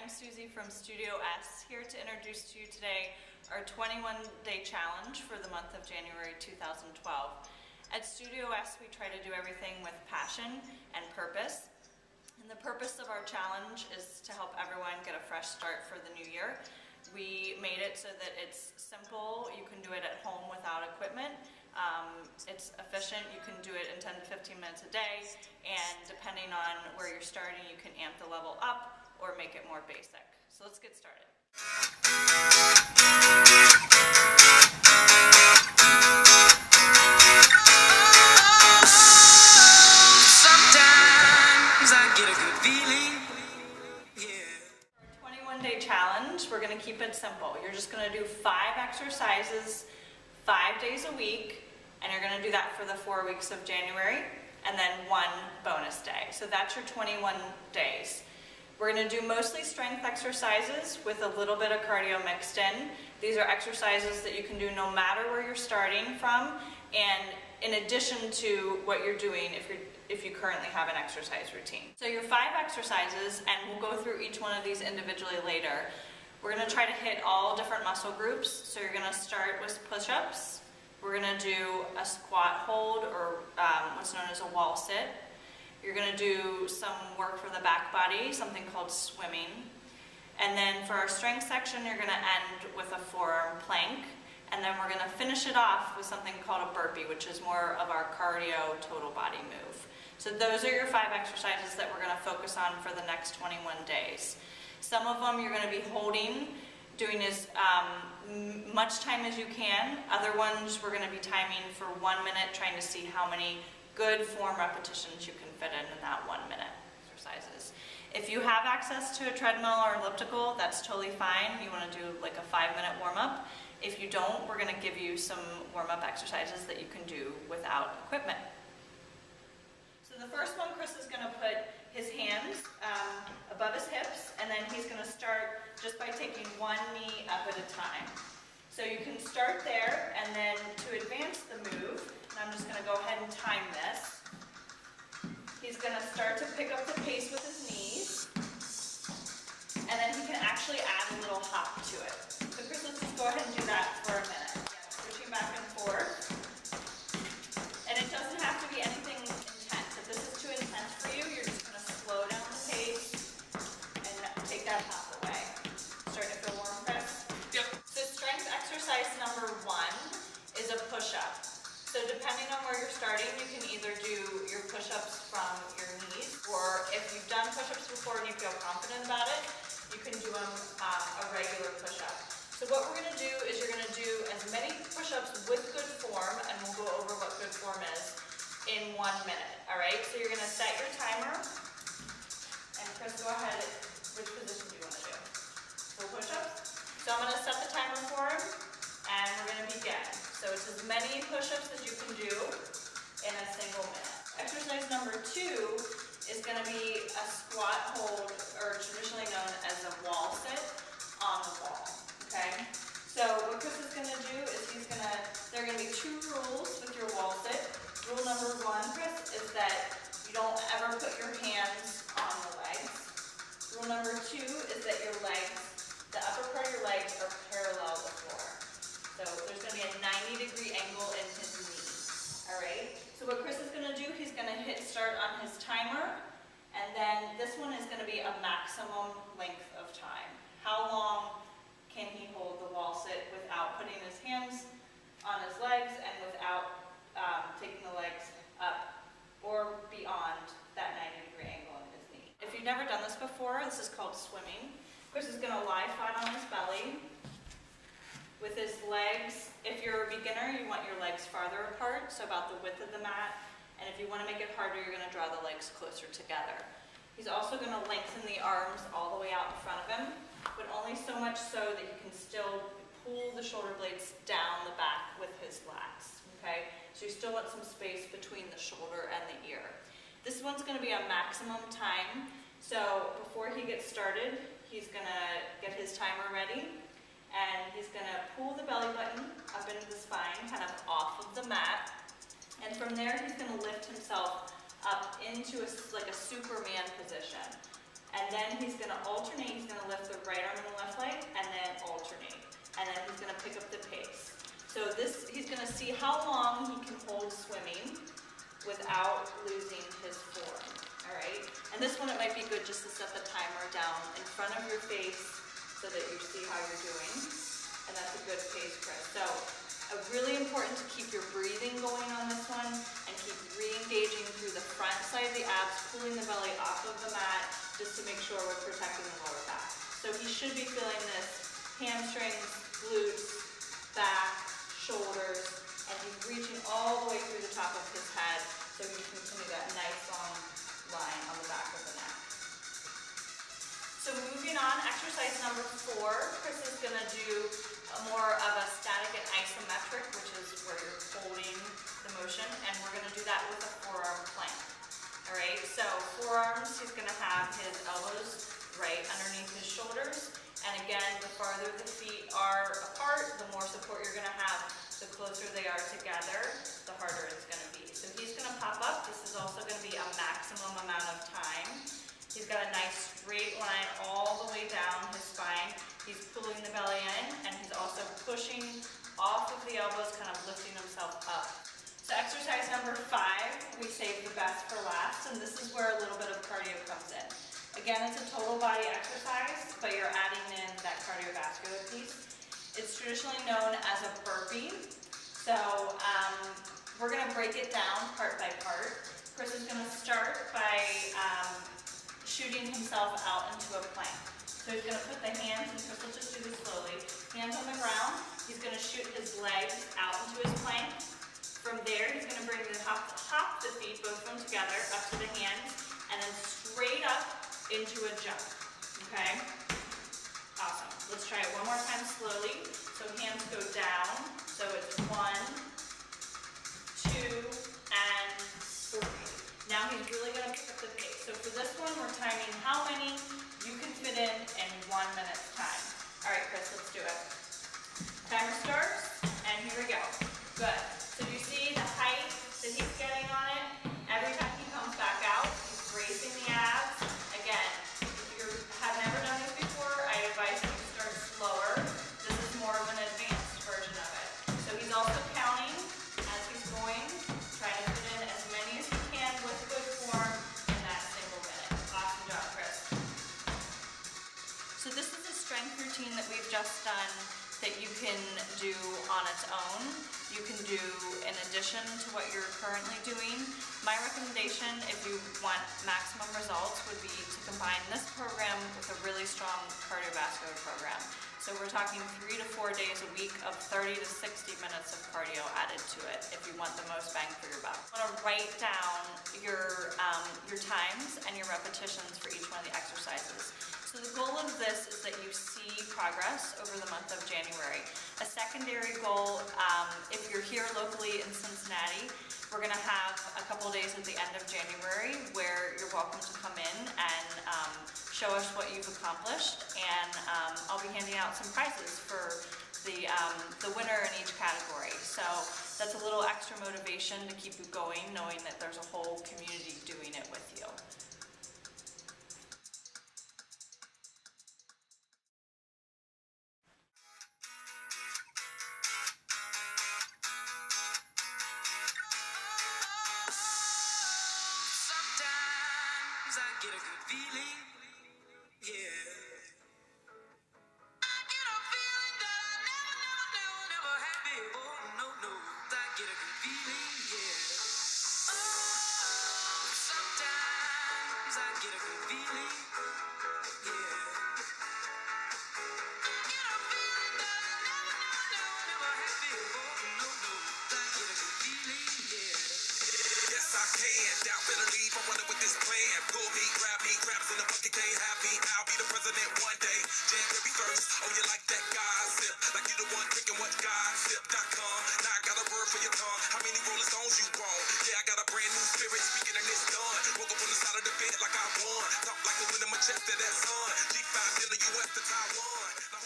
I'm Susie from Studio S, here to introduce to you today our 21-day challenge for the month of January 2012. At Studio S, we try to do everything with passion and purpose. And the purpose of our challenge is to help everyone get a fresh start for the new year. We made it so that it's simple, you can do it at home without equipment. It's efficient, you can do it in 10 to 15 minutes a day, and depending on where you're starting, you can amp the level up or make it more basic. So let's get started. Sometimes I get a good feeling, yeah. For our 21-day challenge, we're going to keep it simple. You're just going to do 5 exercises 5 days a week, and you're going to do that for the 4 weeks of January, and then 1 bonus day. So that's your 21 days. We're going to do mostly strength exercises with a little bit of cardio mixed in. These are exercises that you can do no matter where you're starting from, and in addition to what you're doing if you currently have an exercise routine. So your 5 exercises, and we'll go through each one of these individually later. We're going to try to hit all different muscle groups. So you're going to start with push-ups. We're going to do a squat hold, or what's known as a wall sit. You're going to do some work for the back body, something called swimming. And then for our strength section, you're going to end with a forearm plank. And then we're going to finish it off with something called a burpee, which is more of our cardio total body move. So those are your 5 exercises that we're going to focus on for the next 21 days. Some of them you're going to be holding, doing as much time as you can. Other ones we're going to be timing for 1 minute, trying to see how many good form repetitions you can fit in that 1 minute exercises. If you have access to a treadmill or elliptical, that's totally fine. You want to do like a 5-minute warm-up. If you don't, we're going to give you some warm-up exercises that you can do without equipment. So the first one, Chris is going to put his hands above his hips, and then he's going to start just by taking 1 knee up at a time. So you can start there, and then to advance the move, and I'm just going to go ahead and time this. He's going to start to pick up the pace with his knees, and then he can actually add a little hop to it. So Chris, let's just go ahead and do that for a minute. Switching back and forth. And it doesn't have to be anything intense. If this is too intense for you, you're just going to slow down the pace and take that hop away. Starting to feel warm, Chris? Yep. So strength exercise number 1 is a push-up. So depending on where you're starting, you can either do your push-ups from your knees, or if you've done push-ups before and you feel confident about it, you can do them a regular push-up. So what we're going to do is you're going to do as many push-ups with good form, and we'll go over what good form is, in 1 minute. All right? So you're going to set your timer, and Chris, go ahead. Which position do you want to do? Full push-ups? So I'm going to set the timer for him, and we're going to begin. So it's as many push-ups as you can do in a single minute. Exercise number 2 is going to be a squat hold, or traditionally known as a wall sit on the wall. Okay? So what Chris is going to do is there are going to be 2 rules with your wall sit. Rule number 1, Chris, is that you don't ever put your hands on the legs. Rule number 2 is that your legs, the upper part of your legs, are parallel to the floor. So there's going to be a 90-degree angle in his knee. All right? So what Chris is going to do, he's going to hit start on his timer, and then this one is going to be a maximum length of time. How long can he hold the wall sit without putting his hands on his legs and without taking the legs up or beyond that 90-degree angle in his knee? If you've never done this before, this is called swimming. Chris is going to lie flat on his belly with his legs. If you're a beginner, you want your legs farther apart, so about the width of the mat. And if you want to make it harder, you're going to draw the legs closer together. He's also going to lengthen the arms all the way out in front of him, but only so much so that he can still pull the shoulder blades down the back with his lats. Okay? So you still want some space between the shoulder and the ear. This one's going to be a maximum time. So before he gets started, he's going to get his timer ready. And he's going to pull the belly button up into the spine, kind of off of the mat. And from there, he's going to lift himself up into like a Superman position. And then he's gonna alternate, he's gonna lift the right arm and the left leg, and then alternate. And then he's gonna pick up the pace. So this, he's gonna see how long he can hold swimming without losing his form, all right? And this one, it might be good just to set the timer down in front of your face so that you see how you're doing. And that's a good pace, Chris. So, really important to keep your breathing going on this one and keep re-engaging through the front side of the abs, pulling the belly off of the mat just to make sure we're protecting the lower back. So he should be feeling this hamstrings, glutes, back, shoulders, and he's reaching all the way through the top of his head so he can continue that nice long line on the back of the neck. So moving on, exercise number 4, Chris is going to do more of a static and isometric, which is where you're holding the motion, and we're going to do that with a forearm plank. All right, so forearms, he's going to have his elbows right underneath his shoulders, and again, the farther the feet are apart, the more support you're going to have. The closer they are together, the harder it's going to be. So he's going to pop up. This is also going to be a maximum amount of time. He's got a nice straight line all the way down his spine. He's pulling the belly in, and he's also pushing off of the elbows, kind of lifting himself up. So exercise number 5, we saved the best for last, and this is where a little bit of cardio comes in. Again, it's a total body exercise, but you're adding in that cardiovascular piece. It's traditionally known as a burpee. So we're going to break it down part by part. Chris is going to start by shooting himself out into a plank. So he's going to put the hands, and Chris will just do this slowly, hands on the ground. He's going to shoot his legs out into his plank. From there, he's going to bring the hop the feet, both of them together, up to the hands, and then straight up into a jump. Okay? Awesome. Let's try it one more time slowly. So hands go down. So it's 1, 2, and 3. Now he's really going to pick up the pace. So for this one, we're timing how many you can fit in 1 minute's time. All right, Chris, let's do it. Timer starts, and here we go. Good. So you see the height that he's getting on it? Every time he comes back out, he's bracing the abs. Again, if you have never done this before, I advise you to start slower. This is more of an advanced version of it. So he's also counting as he's going, trying to fit in as many as he can with good form in that single minute. Awesome job, Chris. So this is a strength routine that we've just done that you can do on its own. You can do in addition to what you're currently doing. My recommendation, if you want maximum results, would be to combine this program with a really strong cardiovascular program. So we're talking 3 to 4 days a week of 30 to 60 minutes of cardio added to it if you want the most bang for your buck. You want to write down your times and your repetitions for each one of the exercises. So the goal of this is that you see progress over the month of January. A secondary goal, if you're here locally in Cincinnati, we're going to have a couple days at the end of January where you're welcome to come in and show us what you've accomplished, and I'll be handing out some prizes for the winner in each category. So that's a little extra motivation to keep you going, knowing that there's a whole community doing it with you. Sometimes I get a good feeling, yeah. I get a feeling that I never had before. No, I get a good feeling, yeah. Oh, sometimes I get a good feeling, yeah. I get a feeling that I never had before. No, I get a good feeling, yeah. Yes, I can. Doubt better leave. I'm running with this plan. Pull me, grab us in the bucket, can't have me. I'll be the president one day. January 1st. Oh, you like that gossip? Like you the one picking what gossip.com. Now I got a word for your tongue. How many Rolling Stones you want? Yeah, I got a brand new spirit speaking and it's done. Woke up on the side of the bed like I won. Talk like a wind in my chest to that sun. G5 to the US to Taiwan. Now,